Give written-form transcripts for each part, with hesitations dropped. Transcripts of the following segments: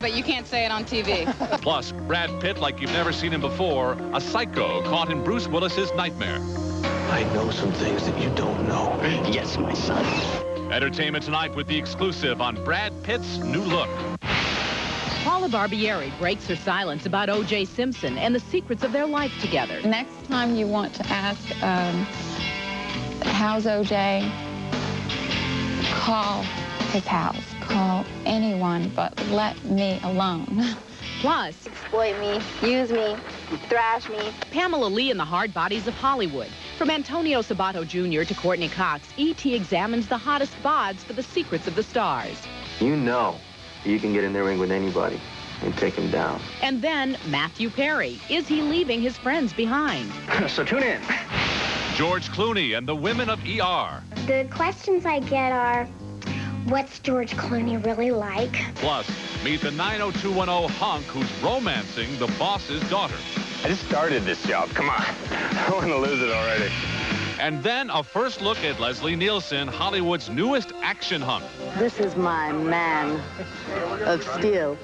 but you can't say it on TV. Plus, Brad Pitt like you've never seen him before, a psycho caught in Bruce Willis's nightmare. I know some things that you don't know. Yes, my son. Entertainment Tonight with the exclusive on Brad Pitt's new look. Paula Barbieri breaks her silence about O.J. Simpson and the secrets of their life together. Next time you want to ask, how's O.J., call his house. Call anyone, but let me alone. Plus, exploit me, use me, thrash me. Pamela Lee in the hard bodies of Hollywood. From Antonio Sabato Jr. to Courtney Cox, E.T. examines the hottest bods for the secrets of the stars. You know you can get in the ring with anybody and take him down. And then Matthew Perry. Is he leaving his friends behind? So tune in. George Clooney and the women of ER. The questions I get are, what's George Clooney really like? Plus, meet the 90210 hunk who's romancing the boss's daughter. I just started this job. Come on. I want to lose it already. And then a first look at Leslie Nielsen, Hollywood's newest action hunk. This is my man of steel.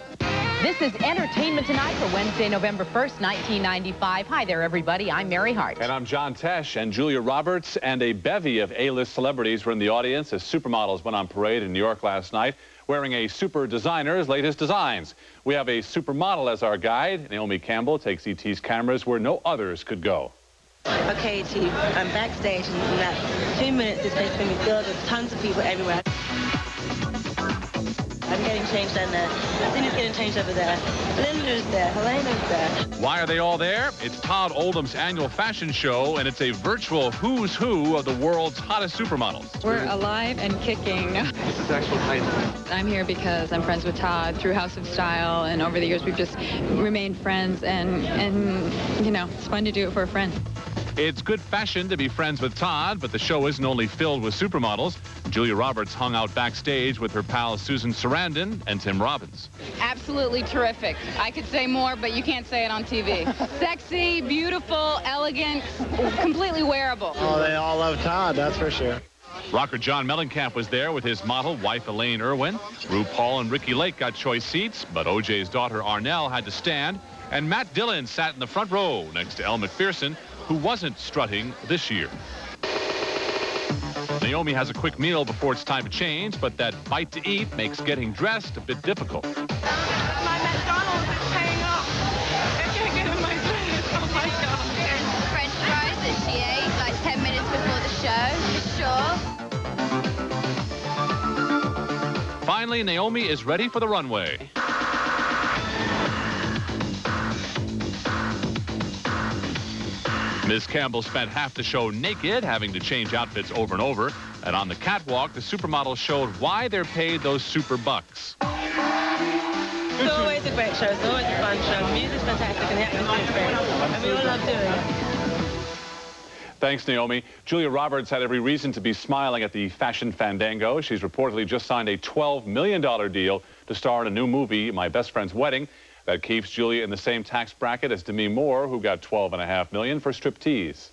This is Entertainment Tonight for Wednesday, November 1st, 1995. Hi there, everybody. I'm Mary Hart. And I'm John Tesh. And Julia Roberts and a bevy of A-list celebrities were in the audience as supermodels went on parade in New York last night, wearing a super designer's latest designs. We have a supermodel as our guide. Naomi Campbell takes E.T.'s cameras where no others could go. Okay, Chief, I'm backstage, and in that 2 minutes, this place is going to be filled with tons of people everywhere. I'm getting changed down there. Christina's getting changed over there. Linda's there. Helena's there. Why are they all there? It's Todd Oldham's annual fashion show, and it's a virtual who's who of the world's hottest supermodels. We're alive and kicking. This is actually height. I'm here because I'm friends with Todd through House of Style, and over the years we've just remained friends, and you know, it's fun to do it for a friend. It's good fashion to be friends with Todd, but the show isn't only filled with supermodels. Julia Roberts hung out backstage with her pals Susan Sarandon and Tim Robbins. Absolutely terrific. I could say more, but you can't say it on TV. Sexy, beautiful, elegant, completely wearable. Oh, they all love Todd, that's for sure. Rocker John Mellencamp was there with his model, wife Elaine Irwin. RuPaul and Ricky Lake got choice seats, but O.J.'s daughter Arnell had to stand. And Matt Dillon sat in the front row next to Elle Macpherson, who wasn't strutting this year. Naomi has a quick meal before it's time to change, but that bite to eat makes getting dressed a bit difficult. My McDonald's is paying off. I can't get in my dress. Oh, my God. French fries that she ate like 10 minutes before the show, for sure. Finally, Naomi is ready for the runway. Ms. Campbell spent half the show naked, having to change outfits over and over. And on the catwalk, the supermodels showed why they're paid those super bucks. It's always a great show. It's always a fun show. The music's fantastic, and the atmosphere is great. And we all love doing it. Thanks, Naomi. Julia Roberts had every reason to be smiling at the Fashion Fandango. She's reportedly just signed a $12 million deal to star in a new movie, My Best Friend's Wedding. That keeps Julia in the same tax bracket as Demi Moore, who got $12.5 million for striptease.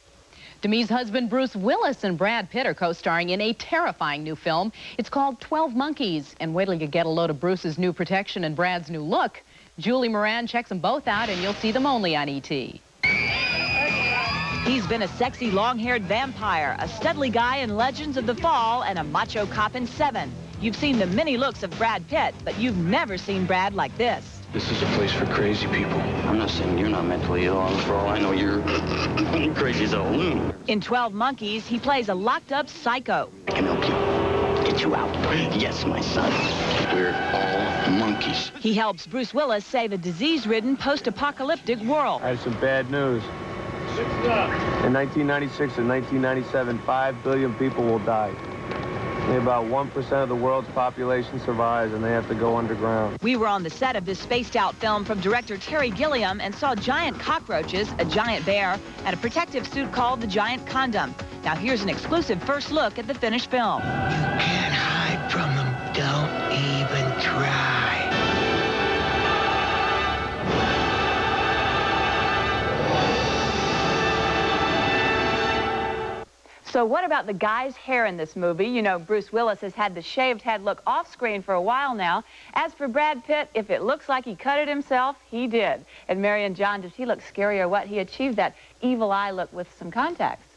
Demi's husband Bruce Willis and Brad Pitt are co-starring in a terrifying new film. It's called 12 Monkeys. And wait till you get a load of Bruce's new protection and Brad's new look. Julie Moran checks them both out, and you'll see them only on E.T. He's been a sexy long-haired vampire, a studly guy in Legends of the Fall, and a macho cop in Seven. You've seen the many looks of Brad Pitt, but you've never seen Brad like this. This is a place for crazy people. I'm not saying you're not mentally ill. For all I know, you're crazy as a loon. In 12 Monkeys, he plays a locked-up psycho. I can help you. Get you out. Yes, my son. We're all monkeys. He helps Bruce Willis save a disease-ridden post-apocalyptic world. I have some bad news. In 1996 and 1997, 5 billion people will die. Only about 1% of the world's population survives, and they have to go underground. We were on the set of this spaced-out film from director Terry Gilliam and saw giant cockroaches, a giant bear, and a protective suit called the Giant Condom. Now here's an exclusive first look at the finished film. You can't hide from them. Don't even try. So So what about the guy's hair in this movie? You know, Bruce Willis has had the shaved head look off screen for a while now. As for Brad Pitt, if it looks like he cut it himself, he did. And Marion John, does he look scary or what? He achieved that evil eye look with some contacts.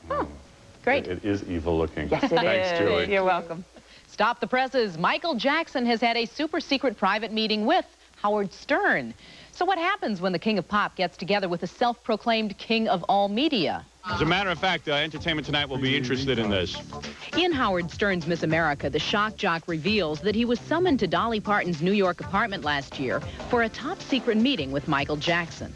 Great. It is evil looking. Yes, it is. Thanks, Julie. You're welcome. Stop the presses. Michael Jackson has had a super secret private meeting with Howard Stern. So what happens when the King of Pop gets together with the self-proclaimed king of all media? As a matter of fact, Entertainment Tonight will be interested in this. In Howard Stern's Miss America, the shock jock reveals that he was summoned to Dolly Parton's New York apartment last year for a top-secret meeting with Michael Jackson.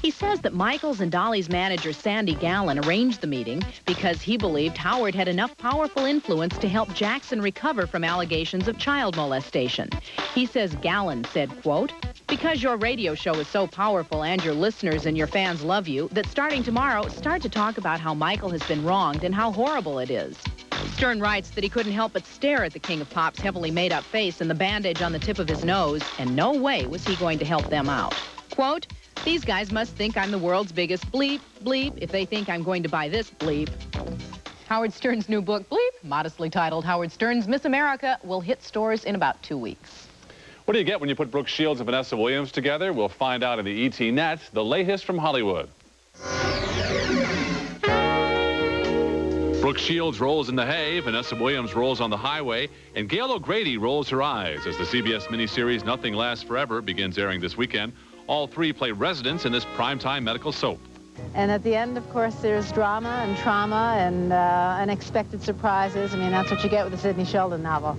He says that Michael's and Dolly's manager, Sandy Gallen, arranged the meeting because he believed Howard had enough powerful influence to help Jackson recover from allegations of child molestation. He says Gallen said, quote, "Because your radio show is so powerful and your listeners and your fans love you, that starting tomorrow, start to talk about how Michael has been wronged and how horrible it is." Stern writes that he couldn't help but stare at the King of Pop's heavily made-up face and the bandage on the tip of his nose, and no way was he going to help them out. Quote, "These guys must think I'm the world's biggest bleep, bleep, if they think I'm going to buy this bleep." Howard Stern's new book, Bleep, modestly titled Howard Stern's Miss America, will hit stores in about 2 weeks. What do you get when you put Brooke Shields and Vanessa Williams together? We'll find out in the ET Net. The latest from Hollywood. Brooke Shields rolls in the hay, Vanessa Williams rolls on the highway, and Gail O'Grady rolls her eyes as the CBS miniseries Nothing Lasts Forever begins airing this weekend. All three play residents in this primetime medical soap. And at the end, of course, there's drama and trauma and unexpected surprises. I mean, that's what you get with a Sidney Sheldon novel.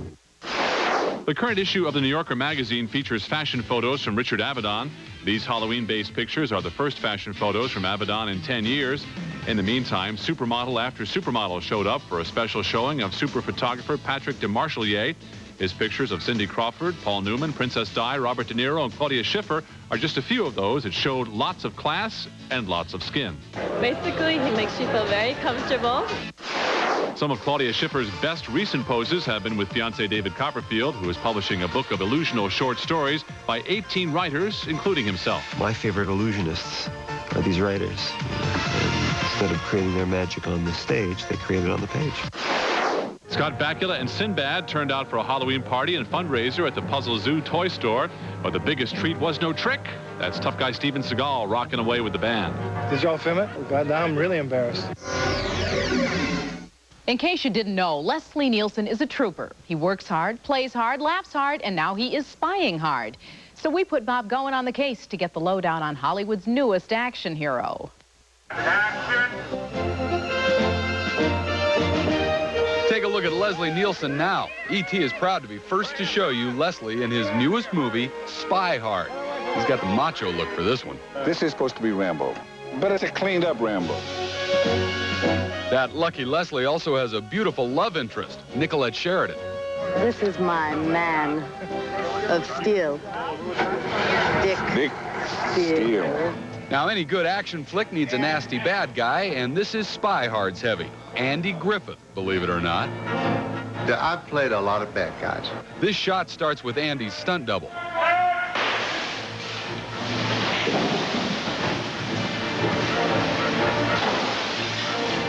The current issue of the New Yorker magazine features fashion photos from Richard Avedon. These Halloween-based pictures are the first fashion photos from Avedon in 10 years. In the meantime, supermodel after supermodel showed up for a special showing of super photographer Patrick DeMarchelier. His pictures of Cindy Crawford, Paul Newman, Princess Di, Robert De Niro, and Claudia Schiffer are just a few of those that showed lots of class and lots of skin. Basically, he makes you feel very comfortable. Some of Claudia Schiffer's best recent poses have been with fiancé David Copperfield, who is publishing a book of illusional short stories by 18 writers, including himself. My favorite illusionists are these writers. And instead of creating their magic on the stage, they create it on the page. Scott Bakula and Sinbad turned out for a Halloween party and fundraiser at the Puzzle Zoo toy store, but the biggest treat was no trick. That's tough guy Steven Seagal rocking away with the band. Did y'all film it? God, I'm really embarrassed. In case you didn't know, Leslie Nielsen is a trooper. He works hard, plays hard, laughs hard, and now he is spying hard. So we put Bob Goen on the case to get the lowdown on Hollywood's newest action hero. Take a look at Leslie Nielsen now. E.T. is proud to be first to show you Leslie in his newest movie, Spy Hard. He's got the macho look for this one. This is supposed to be Rambo, but it's a cleaned-up Rambo. That lucky Leslie also has a beautiful love interest, Nicolette Sheridan. This is my man of steel. Dick Steele. Now, any good action flick needs a nasty bad guy, and this is Spy Hard's heavy. Andy Griffith, believe it or not. I've played a lot of bad guys. This shot starts with Andy's stunt double.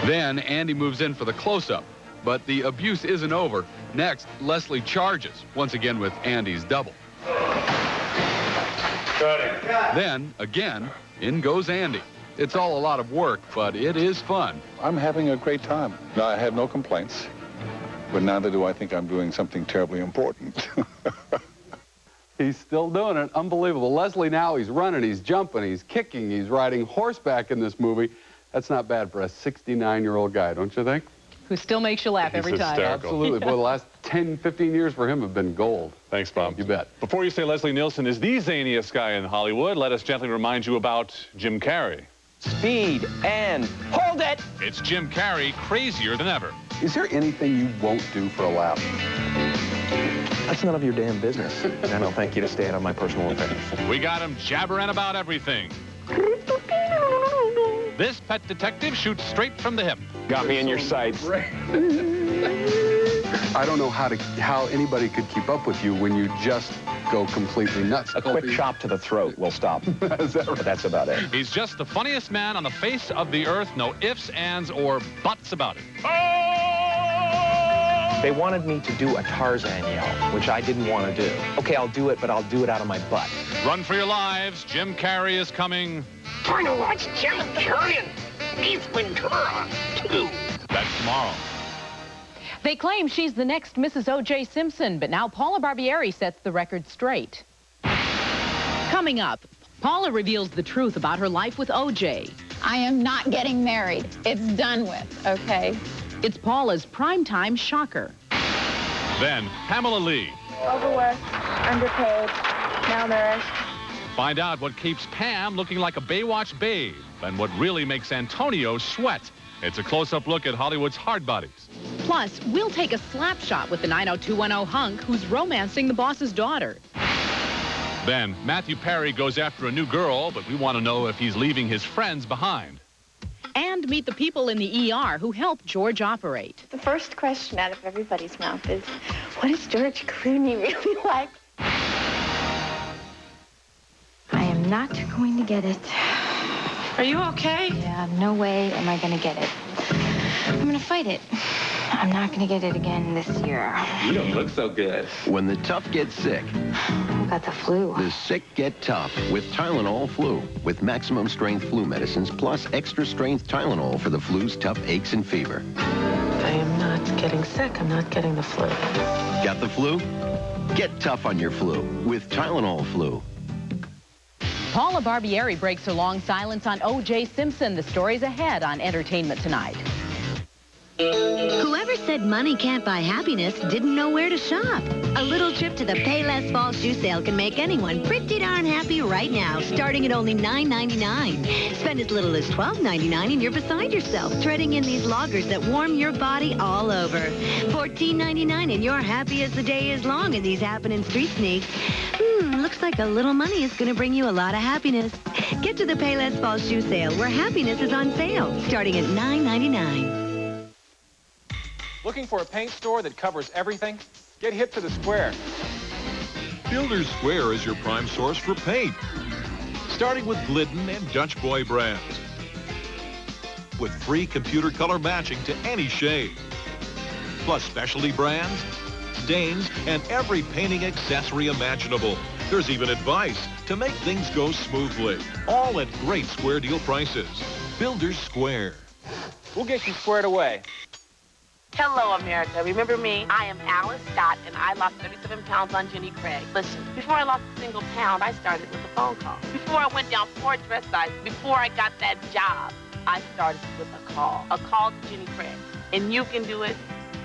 Then Andy moves in for the close-up, but the abuse isn't over. Next, Leslie charges, once again with Andy's double. Then, again, in goes Andy. It's all a lot of work, but it is fun. I'm having a great time. Now, I have no complaints, but neither do I think I'm doing something terribly important. He's still doing it. Unbelievable. Leslie now, he's running, he's jumping, he's kicking, he's riding horseback in this movie. That's not bad for a 69-year-old guy, don't you think? Who still makes you laugh every time. Hysterical. Absolutely. Boy, the last 10, 15 years for him have been gold. Thanks, Bob. You bet. Before you say Leslie Nielsen is the zaniest guy in Hollywood, let us gently remind you about Jim Carrey. Speed and hold it! It's Jim Carrey, crazier than ever. Is there anything you won't do for a laugh? That's none of your damn business. And I don't thank you to stay out of my personal affairs. We got him jabbering about everything. This pet detective shoots straight from the hip. Got me in your sights. I don't know how anybody could keep up with you when you just go completely nuts. A quick chop to the throat will stop. Is that right? That's about it. He's just the funniest man on the face of the earth. No ifs, ands, or buts about it. They wanted me to do a Tarzan yell, which I didn't want to do. Okay, I'll do it, but I'll do it out of my butt. Run for your lives. Jim Carrey is coming. Trying to watch Jim Carrey and Ace Ventura, too. That's tomorrow. They claim she's the next Mrs. O.J. Simpson, but now Paula Barbieri sets the record straight. Coming up, Paula reveals the truth about her life with O.J. I am not getting married. It's done with, okay? It's Paula's primetime shocker. Then, Pamela Lee. Overworked, underpaid, malnourished. Find out what keeps Pam looking like a Baywatch babe and what really makes Antonio sweat. It's a close-up look at Hollywood's hard bodies. Plus, we'll take a slap shot with the 90210 hunk who's romancing the boss's daughter. Then, Matthew Perry goes after a new girl, but we want to know if he's leaving his friends behind. And meet the people in the ER who helped George operate. The first question out of everybody's mouth is, what is George Clooney really like? I am not going to get it. Are you okay? Yeah, no way am I going to get it. I'm going to fight it. I'm not going to get it again this year. You don't look so good. When the tough get sick, I got the flu. the sick get tough with Tylenol Flu. With maximum strength flu medicines plus extra strength Tylenol for the flu's tough aches and fever. I am not getting sick. I'm not getting the flu. Got the flu? Get tough on your flu with Tylenol Flu. Paula Barbieri breaks her long silence on O.J. Simpson. The story's ahead on Entertainment Tonight. Whoever said money can't buy happiness didn't know where to shop. A little trip to the Payless Fall Shoe Sale can make anyone pretty darn happy right now, starting at only $9.99. Spend as little as $12.99 and you're beside yourself, threading in these loggers that warm your body all over. $14.99 and you're happy as the day is long in these happening street sneaks. Looks like a little money is going to bring you a lot of happiness. Get to the Payless Fall Shoe Sale, where happiness is on sale, starting at $9.99. Looking for a paint store that covers everything? Get hip to the Square. Builders Square is your prime source for paint. Starting with Glidden and Dutch Boy brands. With free computer color matching to any shade. Plus specialty brands, stains, and every painting accessory imaginable. There's even advice to make things go smoothly. All at great square deal prices. Builders Square. We'll get you squared away. Hello, America. Remember me? I am Alice Scott, and I lost 37 pounds on Jenny Craig. Listen, before I lost a single pound, I started with a phone call. Before I went down 4 dress sizes, before I got that job, I started with a call to Jenny Craig. And you can do it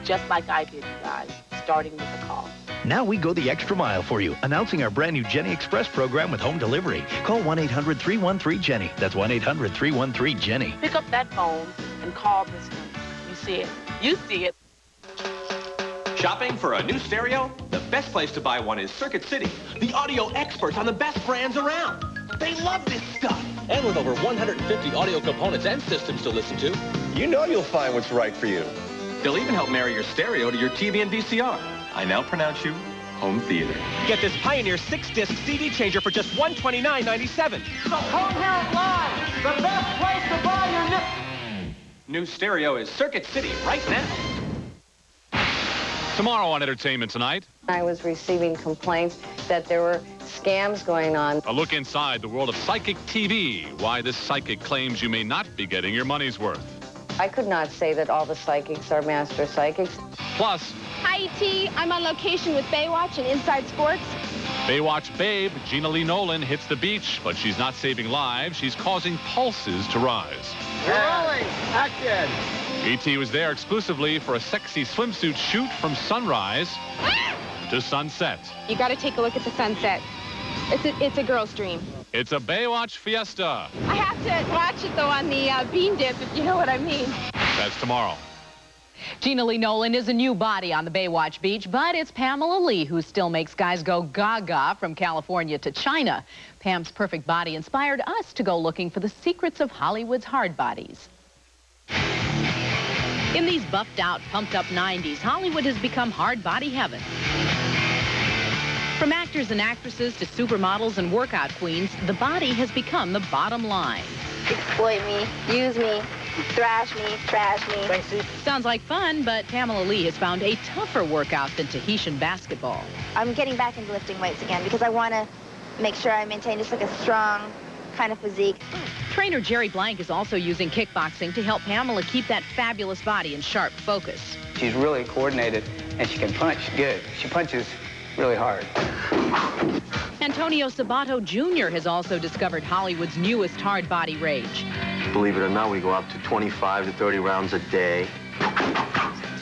just like I did, you guys, starting with a call. Now we go the extra mile for you, announcing our brand new Jenny Express program with home delivery. Call 1-800-313-JENNY. That's 1-800-313-JENNY. Pick up that phone and call this number. You see it. You see it. Shopping for a new stereo? The best place to buy one is Circuit City, the audio experts on the best brands around. They love this stuff. And with over 150 audio components and systems to listen to, You know you'll find what's right for you. they'll even help marry your stereo to your TV and VCR. I now pronounce you home theater. Get this Pioneer 6-disc CD changer for just $129.97. So come here and live, the best place to buy your New stereo is Circuit City right now. Tomorrow on Entertainment Tonight, I was receiving complaints that there were scams going on. a look inside the world of psychic TV, why this psychic claims you may not be getting your money's worth. I could not say that all the psychics are master psychics. Plus, Hi, E.T. I'm on location with Baywatch and Inside Sports. Baywatch babe Gina Lee Nolan hits the beach, but she's not saving lives. She's causing pulses to rise. Rolling. Action. E.T. was there exclusively for a sexy swimsuit shoot from sunrise to sunset. You got to take a look at the sunset. It's a girl's dream. It's a Baywatch fiesta. I have to watch it, though, on the bean dip, if you know what I mean. That's tomorrow. Gina Lee Nolan is a new body on the Baywatch Beach, but it's Pamela Lee who still makes guys go gaga from California to China. Pam's perfect body inspired us to go looking for the secrets of Hollywood's hard bodies. In these buffed-out, pumped-up 90s, Hollywood has become hard body heaven. From actors and actresses to supermodels and workout queens, the body has become the bottom line. Exploit me, use me, thrash me, trash me. Sounds like fun, but Pamela Lee has found a tougher workout than Tahitian basketball. I'm getting back into lifting weights again because I want to make sure I maintain just like a strong kind of physique. Trainer Jerry Blank is also using kickboxing to help Pamela keep that fabulous body in sharp focus. She's really coordinated, and she can punch good. She punches really hard. Antonio Sabato Jr. has also discovered Hollywood's newest hard body rage. Believe it or not, we go up to 25 to 30 rounds a day.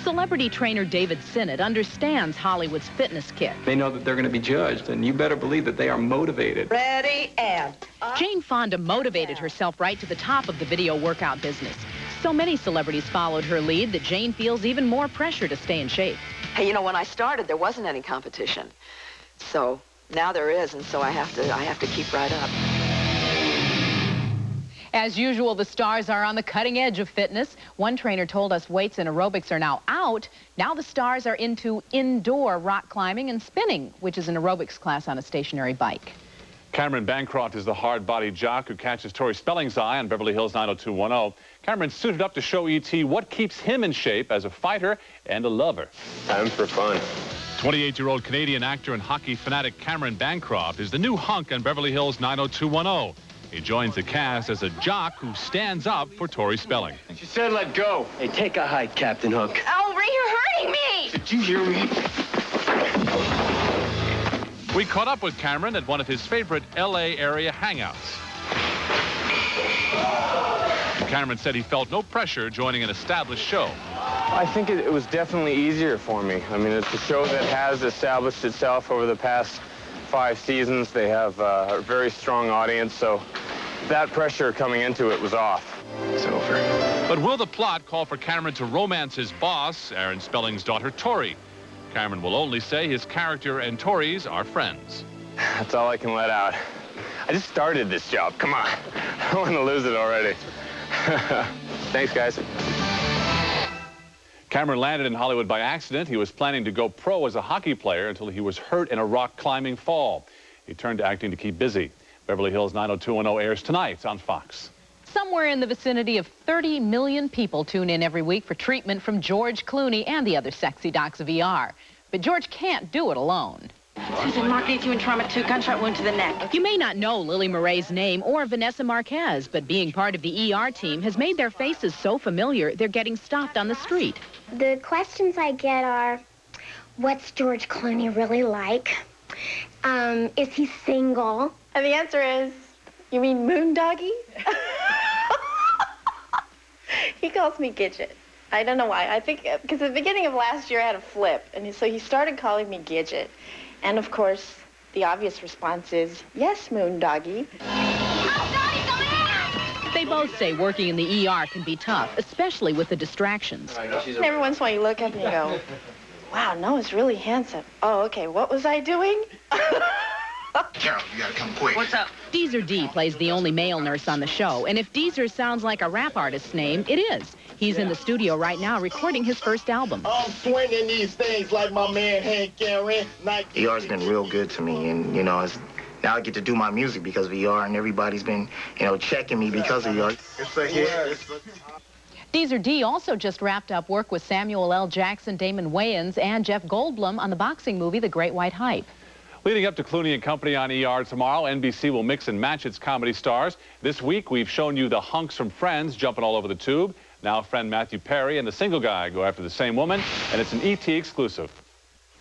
Celebrity trainer David Sinnott understands Hollywood's fitness kick. They know that they're going to be judged, and you better believe that they are motivated. Ready, and... Jane Fonda motivated herself right to the top of the video workout business. So many celebrities followed her lead that Jane feels even more pressure to stay in shape. Hey, you know, when I started, there wasn't any competition. So now there is, and so I have to keep right up. As usual, the stars are on the cutting edge of fitness. One trainer told us weights and aerobics are now out. Now the stars are into indoor rock climbing and spinning, which is an aerobics class on a stationary bike. Cameron Bancroft is the hard-bodied jock who catches Tori Spelling's eye on Beverly Hills 90210. Cameron suited up to show E.T. what keeps him in shape as a fighter and a lover. Time for fun. 28-year-old Canadian actor and hockey fanatic Cameron Bancroft is the new hunk on Beverly Hills 90210. He joins the cast as a jock who stands up for Tori Spelling. She said let go. Hey, take a hike, Captain Hook. Oh, Ray, you're hurting me! Did you hear me? We caught up with Cameron at one of his favorite L.A. area hangouts. Cameron said he felt no pressure joining an established show. I think it was definitely easier for me. I mean, it's a show that has established itself over the past 5 seasons. They have a very strong audience, so that pressure coming into it was off. It's over. But will the plot call for Cameron to romance his boss, Aaron Spelling's daughter, Tori? Cameron will only say his character and Tori's are friends. That's all I can let out. I just started this job. Come on. I don't want to lose it already. Thanks, guys. Cameron landed in Hollywood by accident. He was planning to go pro as a hockey player until he was hurt in a rock climbing fall. He turned to acting to keep busy. Beverly Hills 90210 airs tonight on Fox. Somewhere in the vicinity of 30 million people tune in every week for treatment from George Clooney and the other sexy docs of ER. But George can't do it alone. Susan, Mark needs you in trauma 2, gunshot wound to the neck. You may not know Lily Murray's name or Vanessa Marquez, but being part of the ER team has made their faces so familiar they're getting stopped on the street. The questions I get are, what's George Clooney really like? Is he single? And the answer is, you mean Moondoggy? He calls me Gidget. I don't know why. I think because at the beginning of last year I had a flip, and so he started calling me Gidget. And of course, the obvious response is, yes, Moondoggy. They both say working in the ER can be tough, especially with the distractions. And every once in a while you look up and you go, wow, Noah's really handsome. Oh, okay, what was I doing? Carol, you gotta come quick. What's up? Deezer D plays the only male nurse on the show, and if Deezer sounds like a rap artist's name, it is. He's in the studio right now recording his first album. I'm swinging these things like my man Hank Aaron. ER's been real good to me, and, you know, now I get to do my music because of ER, and everybody's been, you know, checking me because of ER. It's a hit. Deezer D also just wrapped up work with Samuel L. Jackson, Damon Wayans, and Jeff Goldblum on the boxing movie The Great White Hype. Leading up to Clooney and Company on ER tomorrow, NBC will mix and match its comedy stars. This week, we've shown you the hunks from Friends jumping all over the tube. Now friend Matthew Perry and the single guy go after the same woman, and it's an ET exclusive.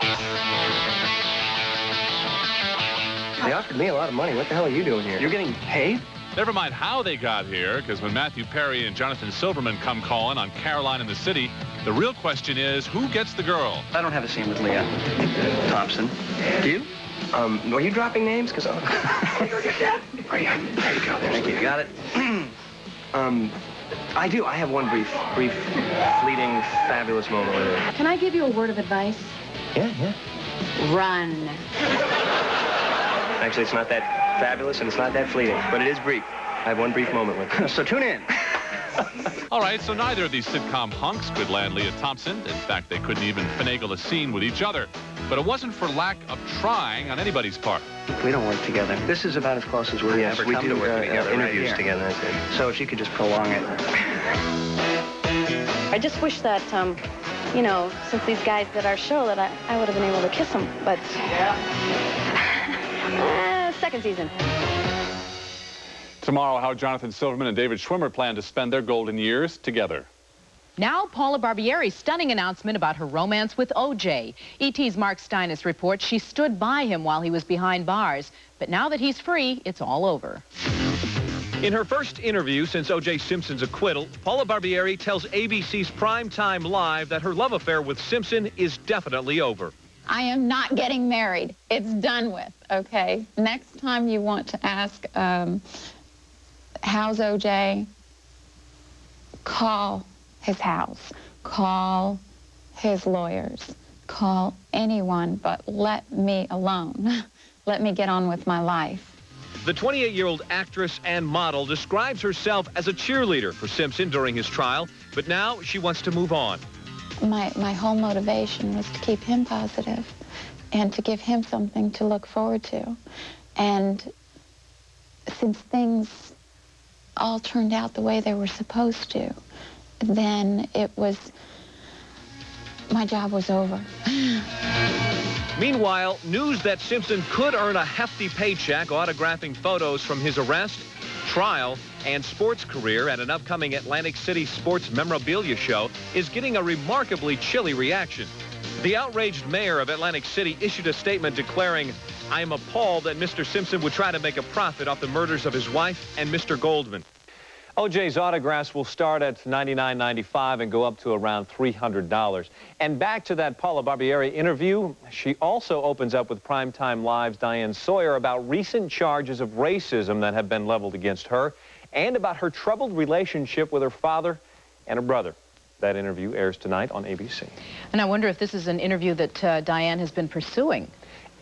They offered me a lot of money. What the hell are you doing here? You're getting paid? Never mind how they got here, because when Matthew Perry and Jonathan Silverman come calling on Caroline in the City, the real question is, who gets the girl? I don't have a scene with Leah Thompson. Do you? Are you dropping names? Because are you? There you go. Thank you. Got it. I do. I have one brief, fleeting, fabulous moment with her. Can I give you a word of advice? Yeah. Run. Actually, it's not that fabulous and it's not that fleeting, but it is brief. I have one brief moment with her. So tune in. All right, so neither of these sitcom hunks could land Leah Thompson. In fact, they couldn't even finagle a scene with each other. But it wasn't for lack of trying on anybody's part. We don't work together. This is about as close as we'll ever come to working together. Interviews together. So if you could just prolong it. I just wish that, you know, since these guys did our show, that I would have been able to kiss them. But, second season. Tomorrow, how Jonathan Silverman and David Schwimmer plan to spend their golden years together. Now, Paula Barbieri's stunning announcement about her romance with O.J. E.T.'s Mark Steinis reports she stood by him while he was behind bars. But now that he's free, it's all over. In her first interview since O.J. Simpson's acquittal, Paula Barbieri tells ABC's Primetime Live that her love affair with Simpson is definitely over. I am not getting married. It's done with, okay? Next time you want to ask, how's O.J., call his house, call his lawyers, call anyone, but let me alone. Let me get on with my life. The 28-year-old actress and model describes herself as a cheerleader for Simpson during his trial, but now she wants to move on. My whole motivation was to keep him positive and to give him something to look forward to. And since things all turned out the way they were supposed to, then my job was over. Meanwhile, news that Simpson could earn a hefty paycheck autographing photos from his arrest, trial, and sports career at an upcoming Atlantic City sports memorabilia show is getting a remarkably chilly reaction. The outraged mayor of Atlantic City issued a statement declaring, "I am appalled that Mr. Simpson would try to make a profit off the murders of his wife and Mr. Goldman." O.J.'s autographs will start at $99.95 and go up to around $300. And back to that Paula Barbieri interview, she also opens up with Primetime Live's Diane Sawyer about recent charges of racism that have been leveled against her and about her troubled relationship with her father and her brother. That interview airs tonight on ABC. And I wonder if this is an interview that Diane has been pursuing.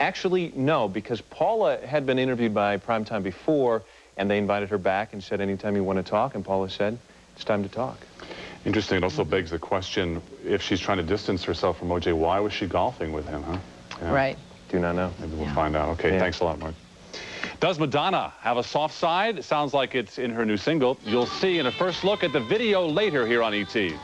Actually, no, because Paula had been interviewed by Primetime before, and they invited her back and said, anytime you want to talk, and Paula said, it's time to talk. Interesting. It also begs the question, if she's trying to distance herself from O.J., why was she golfing with him, huh? Yeah. Right. Do not know. Maybe we'll find out. Okay, thanks a lot, Mark. Does Madonna have a soft side? It sounds like it's in her new single. You'll see in a first look at the video later here on E.T.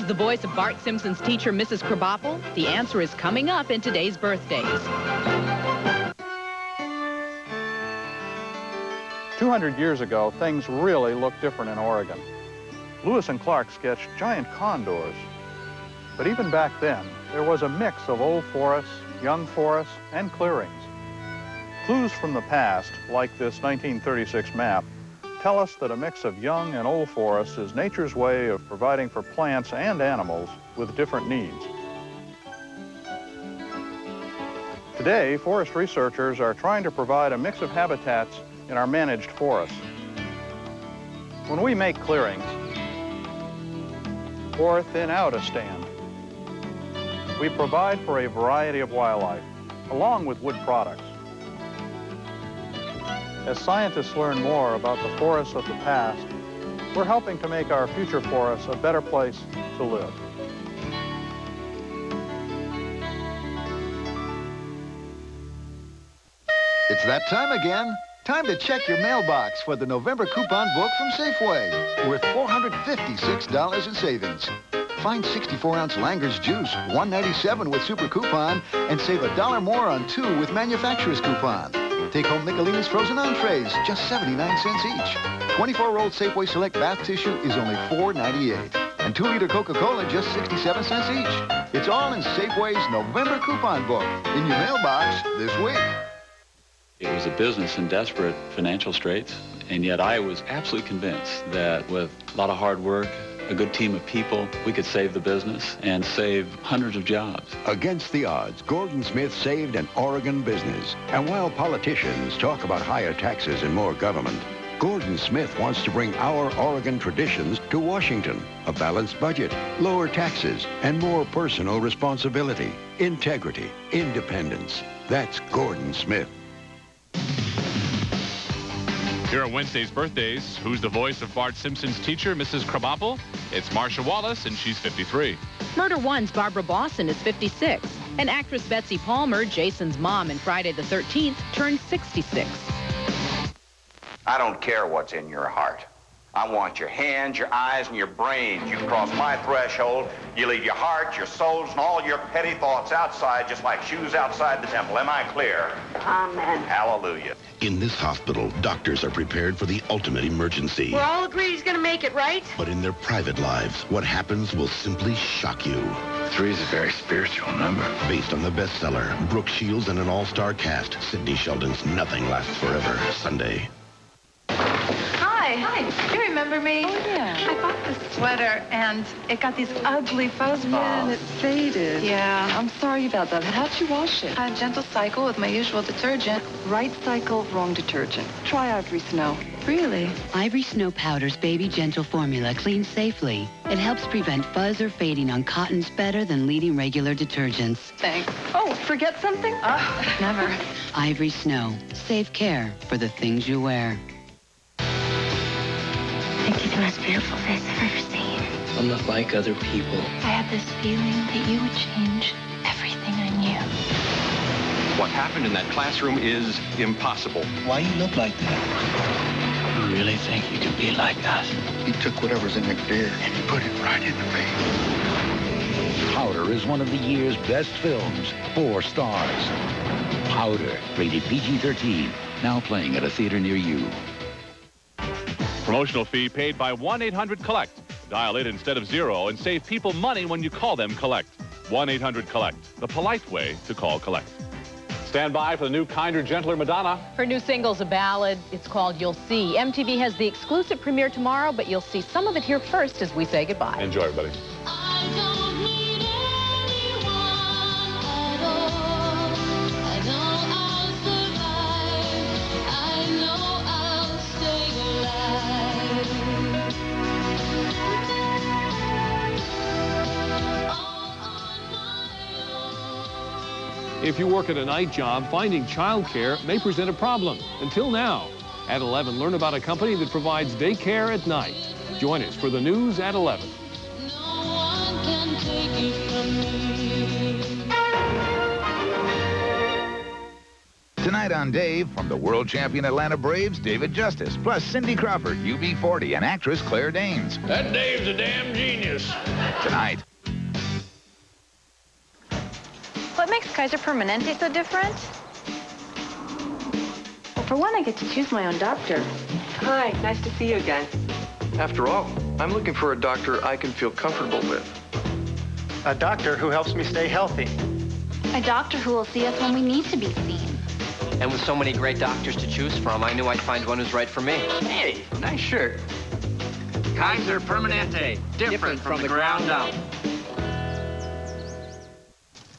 The voice of Bart Simpson's teacher, Mrs. Krabappel? The answer is coming up in today's birthdays. 200 years ago, things really looked different in Oregon. Lewis and Clark sketched giant condors. But even back then, there was a mix of old forests, young forests, and clearings. Clues from the past, like this 1936 map, tell us that a mix of young and old forests is nature's way of providing for plants and animals with different needs. Today, forest researchers are trying to provide a mix of habitats in our managed forests. When we make clearings or thin out a stand, we provide for a variety of wildlife, along with wood products. As scientists learn more about the forests of the past, we're helping to make our future forests a better place to live. It's that time again. Time to check your mailbox for the November coupon book from Safeway, worth $456 in savings. Find 64-ounce Langer's juice, $1.97 with super coupon, and save $1 more on 2 with manufacturer's coupon. Take home Nicolina's frozen entrees, just 79 cents each. 24-roll Safeway Select bath tissue is only $4.98. And 2-liter Coca-Cola, just 67 cents each. It's all in Safeway's November coupon book, in your mailbox this week. It was a business in desperate financial straits, and yet I was absolutely convinced that with a lot of hard work, a good team of people, we could save the business and save hundreds of jobs. Against the odds, Gordon Smith saved an Oregon business. And while politicians talk about higher taxes and more government, Gordon Smith wants to bring our Oregon traditions to Washington. A balanced budget, lower taxes, and more personal responsibility, integrity, independence. That's Gordon Smith. Here are Wednesday's birthdays. Who's the voice of Bart Simpson's teacher, Mrs. Krabappel? It's Marsha Wallace, and she's 53. Murder One's Barbara Boston is 56. And actress Betsy Palmer, Jason's mom in Friday the 13th, turned 66. I don't care what's in your heart. I want your hands, your eyes, and your brains. You cross my threshold, you leave your heart, your souls, and all your petty thoughts outside, just like shoes outside the temple. Am I clear? Amen. Hallelujah. In this hospital, doctors are prepared for the ultimate emergency. We're all agreed he's gonna make it, right? But in their private lives, what happens will simply shock you. 3 is a very spiritual number. Based on the bestseller, Brooke Shields and an all-star cast, Sidney Sheldon's Nothing Lasts Forever, Sunday. Hi. Do you remember me? Oh, yeah. I bought this sweater, and it got these ugly fuzz balls. Yeah, and it faded. Yeah. I'm sorry about that. How'd you wash it? A gentle cycle with my usual detergent. Right cycle, wrong detergent. Try Ivory Snow. Really? Ivory Snow Powder's Baby Gentle formula cleans safely. It helps prevent fuzz or fading on cottons better than leading regular detergents. Thanks. Oh, forget something? Never. Ivory Snow. Safe care for the things you wear. I think you're the most beautiful face I've ever seen. I'm not like other people. I had this feeling that you would change everything I knew. What happened in that classroom is impossible. Why you look like that? You really think you can be like us? He took whatever's in your beer and he put it right in the face. Powder is one of the year's best films. 4 stars. Powder, rated PG-13. Now playing at a theater near you. Promotional fee paid by 1-800-COLLECT. Dial it instead of 0 and save people money when you call them Collect. 1-800-COLLECT, the polite way to call Collect. Stand by for the new Kinder, Gentler Madonna. Her new single's a ballad. It's called You'll See. MTV has the exclusive premiere tomorrow, but you'll see some of it here first as we say goodbye. Enjoy, everybody. If you work at a night job, finding childcare may present a problem. Until now. At 11, learn about a company that provides daycare at night. Join us for the news at 11. Tonight on Dave, from the world champion Atlanta Braves, David Justice, plus Cindy Crawford, UB40, and actress Claire Danes. That Dave's a damn genius. Tonight. What makes Kaiser Permanente so different? Well, for one, I get to choose my own doctor. Hi, nice to see you again. After all, I'm looking for a doctor I can feel comfortable with. A doctor who helps me stay healthy. A doctor who will see us when we need to be seen. And with so many great doctors to choose from, I knew I'd find one who's right for me. Hey, nice shirt. Kaiser Permanente, different from the ground up.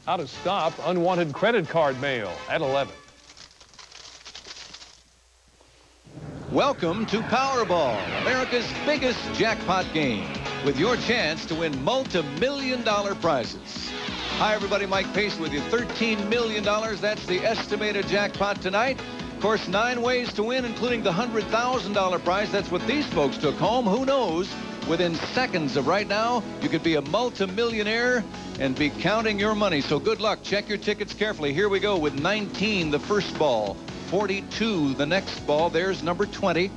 How to stop unwanted credit card mail at 11. Welcome to Powerball, America's biggest jackpot game, with your chance to win multi-million-dollar prizes. Hi, everybody. Mike Pace with you. $13 million. That's the estimated jackpot tonight. Of course, 9 ways to win, including the $100,000 prize. That's what these folks took home. Who knows? Within seconds of right now, you could be a multimillionaire and be counting your money. So good luck. Check your tickets carefully. Here we go with 19, the first ball. 42, the next ball. There's number 20.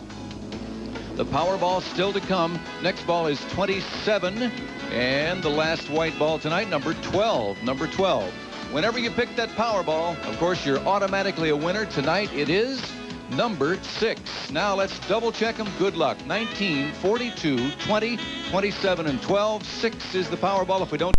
The Powerball still to come. Next ball is 27. And the last white ball tonight, number 12. Number 12. Whenever you pick that Powerball, of course, you're automatically a winner. Tonight it is number 6. Now let's double check them. Good luck. 19, 42, 20, 27, and 12. 6 is the Powerball. If we don't